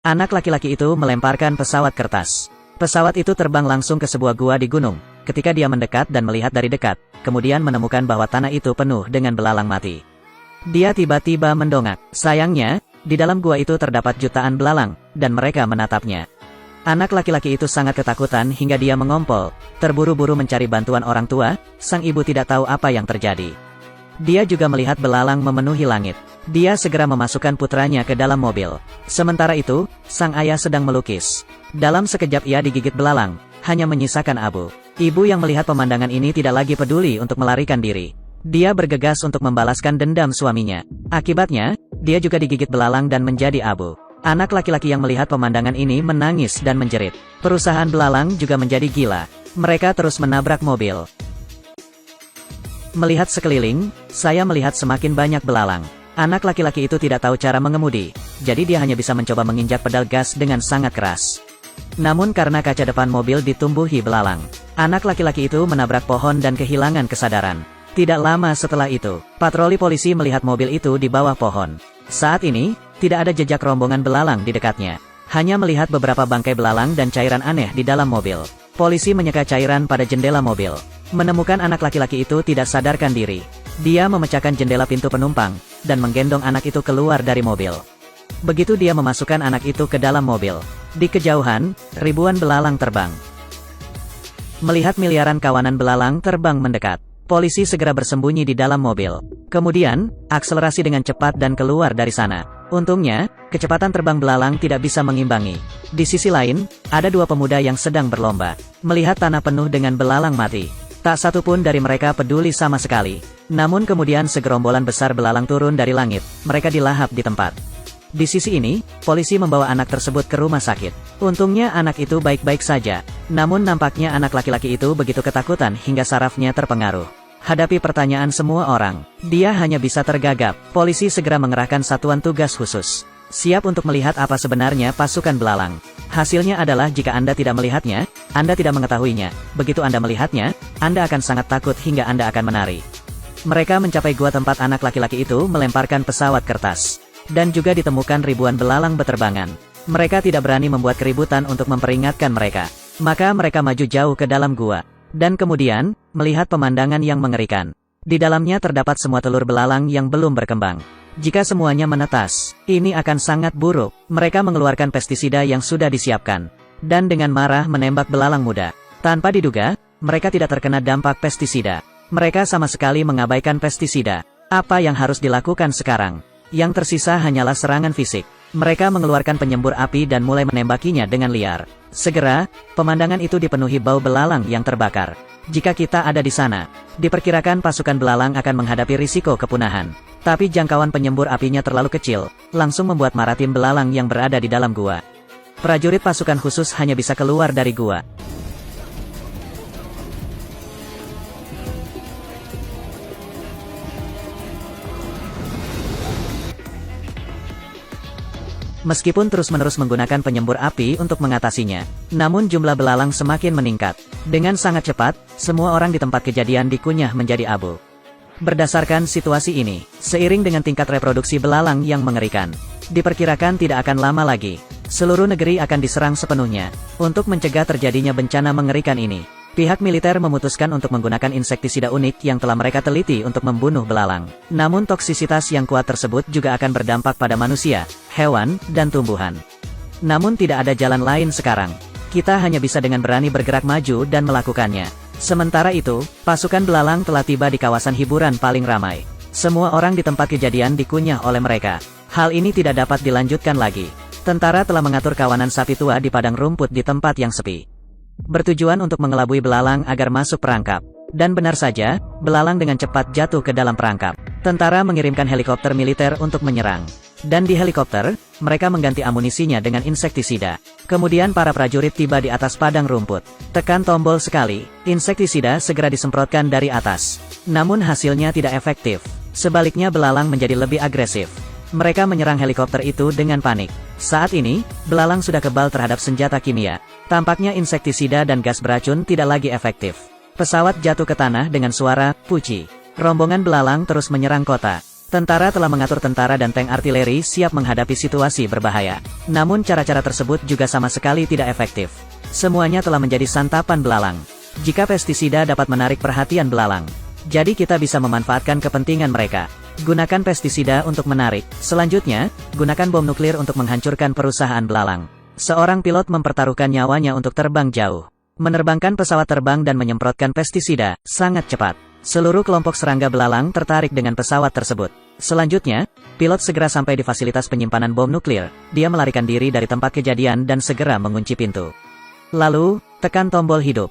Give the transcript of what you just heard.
Anak laki-laki itu melemparkan pesawat kertas. Pesawat itu terbang langsung ke sebuah gua di gunung. Ketika dia mendekat dan melihat dari dekat, kemudian menemukan bahwa tanah itu penuh dengan belalang mati. Dia tiba-tiba mendongak. Sayangnya, di dalam gua itu terdapat jutaan belalang, dan mereka menatapnya. Anak laki-laki itu sangat ketakutan hingga dia mengompol, terburu-buru mencari bantuan orang tua. Sang ibu tidak tahu apa yang terjadi. Dia juga melihat belalang memenuhi langit. Dia segera memasukkan putranya ke dalam mobil. Sementara itu, sang ayah sedang melukis. Dalam sekejap ia digigit belalang, hanya menyisakan abu. Ibu yang melihat pemandangan ini tidak lagi peduli untuk melarikan diri. Dia bergegas untuk membalaskan dendam suaminya. Akibatnya, dia juga digigit belalang dan menjadi abu. Anak laki-laki yang melihat pemandangan ini menangis dan menjerit. Perusahaan belalang juga menjadi gila. Mereka terus menabrak mobil. Melihat sekeliling, saya melihat semakin banyak belalang. Anak laki-laki itu tidak tahu cara mengemudi, jadi dia hanya bisa mencoba menginjak pedal gas dengan sangat keras. Namun karena kaca depan mobil ditumbuhi belalang, anak laki-laki itu menabrak pohon dan kehilangan kesadaran. Tidak lama setelah itu, patroli polisi melihat mobil itu di bawah pohon. Saat ini, tidak ada jejak rombongan belalang di dekatnya. Hanya melihat beberapa bangkai belalang dan cairan aneh di dalam mobil. Polisi menyeka cairan pada jendela mobil. Menemukan anak laki-laki itu tidak sadarkan diri. Dia memecahkan jendela pintu penumpang, dan menggendong anak itu keluar dari mobil. Begitu dia memasukkan anak itu ke dalam mobil, di kejauhan, ribuan belalang terbang. Melihat miliaran kawanan belalang terbang mendekat, polisi segera bersembunyi di dalam mobil. Kemudian, akselerasi dengan cepat dan keluar dari sana. Untungnya, kecepatan terbang belalang tidak bisa mengimbangi. Di sisi lain, ada dua pemuda yang sedang berlomba. Melihat tanah penuh dengan belalang mati, tak satu pun dari mereka peduli sama sekali. Namun kemudian segerombolan besar belalang turun dari langit. Mereka dilahap di tempat. Di sisi ini, polisi membawa anak tersebut ke rumah sakit. Untungnya anak itu baik-baik saja. Namun nampaknya anak laki-laki itu begitu ketakutan hingga sarafnya terpengaruh. Hadapi pertanyaan semua orang, dia hanya bisa tergagap. Polisi segera mengerahkan satuan tugas khusus. Siap untuk melihat apa sebenarnya pasukan belalang. Hasilnya adalah jika Anda tidak melihatnya, Anda tidak mengetahuinya. Begitu Anda melihatnya, Anda akan sangat takut hingga Anda akan menari. Mereka mencapai gua tempat anak laki-laki itu melemparkan pesawat kertas. Dan juga ditemukan ribuan belalang beterbangan. Mereka tidak berani membuat keributan untuk memperingatkan mereka. Maka mereka maju jauh ke dalam gua. Dan kemudian, melihat pemandangan yang mengerikan. Di dalamnya terdapat semua telur belalang yang belum berkembang. Jika semuanya menetas, ini akan sangat buruk. Mereka mengeluarkan pestisida yang sudah disiapkan. Dan dengan marah menembak belalang muda. Tanpa diduga, mereka tidak terkena dampak pestisida. Mereka sama sekali mengabaikan pestisida. Apa yang harus dilakukan sekarang? Yang tersisa hanyalah serangan fisik. Mereka mengeluarkan penyembur api dan mulai menembakinya dengan liar. Segera, pemandangan itu dipenuhi bau belalang yang terbakar. Jika kita ada di sana, diperkirakan pasukan belalang akan menghadapi risiko kepunahan. Tapi jangkauan penyembur apinya terlalu kecil, langsung membuat marah tim belalang yang berada di dalam gua. Prajurit pasukan khusus hanya bisa keluar dari gua. Meskipun terus-menerus menggunakan penyembur api untuk mengatasinya, namun jumlah belalang semakin meningkat. Dengan sangat cepat, semua orang di tempat kejadian dikunyah menjadi abu. Berdasarkan situasi ini, seiring dengan tingkat reproduksi belalang yang mengerikan, diperkirakan tidak akan lama lagi, seluruh negeri akan diserang sepenuhnya. Untuk mencegah terjadinya bencana mengerikan ini, pihak militer memutuskan untuk menggunakan insektisida unik yang telah mereka teliti untuk membunuh belalang. Namun toksisitas yang kuat tersebut juga akan berdampak pada manusia, hewan, dan tumbuhan. Namun tidak ada jalan lain sekarang. Kita hanya bisa dengan berani bergerak maju dan melakukannya. Sementara itu, pasukan belalang telah tiba di kawasan hiburan paling ramai. Semua orang di tempat kejadian dikunyah oleh mereka. Hal ini tidak dapat dilanjutkan lagi. Tentara telah mengatur kawanan sapi tua di padang rumput di tempat yang sepi. Bertujuan untuk mengelabui belalang agar masuk perangkap. Dan benar saja, belalang dengan cepat jatuh ke dalam perangkap. Tentara mengirimkan helikopter militer untuk menyerang. Dan di helikopter, mereka mengganti amunisinya dengan insektisida. Kemudian para prajurit tiba di atas padang rumput. Tekan tombol sekali, insektisida segera disemprotkan dari atas. Namun hasilnya tidak efektif. Sebaliknya belalang menjadi lebih agresif. Mereka menyerang helikopter itu dengan panik. Saat ini, belalang sudah kebal terhadap senjata kimia. Tampaknya insektisida dan gas beracun tidak lagi efektif. Pesawat jatuh ke tanah dengan suara puci. Rombongan belalang terus menyerang kota. Tentara telah mengatur tentara dan tank artileri siap menghadapi situasi berbahaya. Namun cara-cara tersebut juga sama sekali tidak efektif. Semuanya telah menjadi santapan belalang. Jika pestisida dapat menarik perhatian belalang, jadi kita bisa memanfaatkan kepentingan mereka. Gunakan pestisida untuk menarik. Selanjutnya, gunakan bom nuklir untuk menghancurkan perusahaan belalang. Seorang pilot mempertaruhkan nyawanya untuk terbang jauh. Menerbangkan pesawat terbang dan menyemprotkan pestisida, sangat cepat. Seluruh kelompok serangga belalang tertarik dengan pesawat tersebut. Selanjutnya, pilot segera sampai di fasilitas penyimpanan bom nuklir. Dia melarikan diri dari tempat kejadian dan segera mengunci pintu. Lalu, tekan tombol hidup.